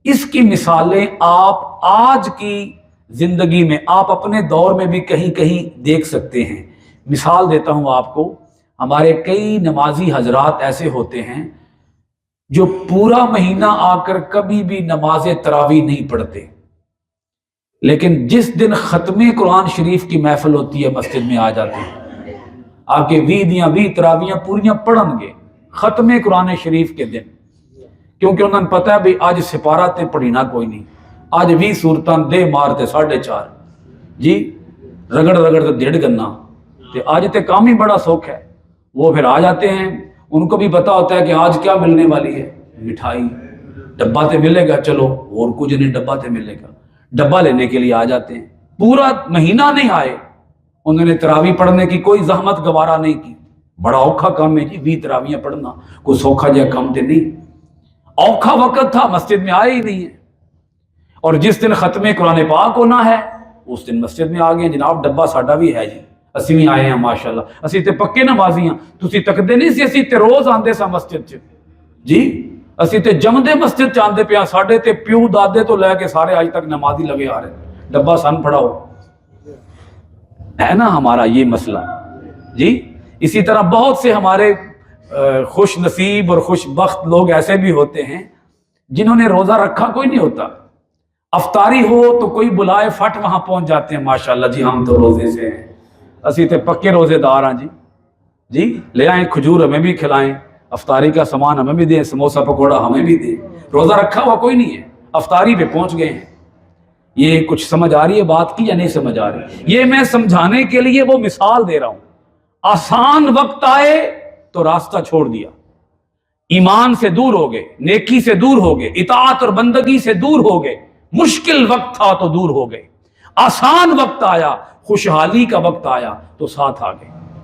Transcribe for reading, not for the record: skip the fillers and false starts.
اس کی مثالیں آپ آج کی زندگی میں، آپ اپنے دور میں بھی کہیں کہیں دیکھ سکتے ہیں۔ مثال دیتا ہوں آپ کو، ہمارے کئی نمازی حضرات ایسے ہوتے ہیں جو پورا مہینہ آ کر کبھی بھی نماز تراویح نہیں پڑھتے، لیکن جس دن ختم قرآن شریف کی محفل ہوتی ہے مسجد میں آ جاتے ہیں، آ کے 20 تراویحاں پوریاں پڑھن گے ختم قرآن شریف کے دن، کیونکہ انہوں نے پتہ ہے بھی آج سپارہ تے پڑھینا کوئی نہیں، آج 20 سورتان دے مارتے 4.5 جی رگڑ رگڑ تے ڈیڑھ گنا، تے آج تے کام ہی بڑا سوکھ ہے۔ وہ پھر آ جاتے ہیں، ان کو بھی پتہ ہوتا ہے کہ آج کیا ملنے والی ہے، مٹھائی، ڈبہ تے ملے گا، چلو اور کچھ نہیں ڈبہ تے ملے گا، ڈبہ لینے کے لیے آ جاتے ہیں۔ پورا مہینہ نہیں آئے، انہوں نے تراویح پڑھنے کی کوئی زحمت گوارا نہیں کی۔ بڑا اوکھا کام ہے جی 20 تراویحاں پڑھنا، کوئی سوکھا جہا کام تے نہیں، اوکھا وقت تھا، مسجد میں آئے ہی نہیں ہے۔ اور جس دن ختم قرآن پاک ہونا ہے اس دن مسجد میں آ گئے، جناب ڈبہ ساڈا بھی ہے جی، اسی بھی آئے ہیں ماشاءاللہ، اسی تے پکے نمازی ہیں، تسی تکدے نہیں سی، اسی تے روز آندے سا مسجد چ جی، اسی تے جمدے مسجد چاندے پیا، ساڈے تے پیو دادے تو لے کے سارے آج تک نمازی لگے آ رہے، ڈبہ سن پڑھاؤ، ہے نا ہمارا یہ مسئلہ جی۔ اسی طرح بہت سے ہمارے خوش نصیب اور خوش بخت لوگ ایسے بھی ہوتے ہیں جنہوں نے روزہ رکھا کوئی نہیں ہوتا، افطاری ہو تو کوئی بلائے فٹ وہاں پہنچ جاتے ہیں، ماشاءاللہ جی ہم تو روزے سے ہیں، اسی تے پکے روزے دار ہیں جی لے آئیں کھجور ہمیں بھی کھلائیں، افطاری کا سامان ہمیں بھی دیں، سموسہ پکوڑا ہمیں بھی دیں، روزہ رکھا ہوا کوئی نہیں ہے، افطاری پہ پہنچ گئے ہیں۔ یہ کچھ سمجھ آ رہی ہے بات کی یا نہیں سمجھ آ رہی؟ یہ میں سمجھانے کے لیے وہ مثال دے رہا ہوں، آسان وقت آئے تو راستہ چھوڑ دیا، ایمان سے دور ہو گئے، نیکی سے دور ہو گئے، اطاعت اور بندگی سے دور ہو گئے، مشکل وقت تھا تو دور ہو گئے، آسان وقت آیا، خوشحالی کا وقت آیا تو ساتھ آ گئے۔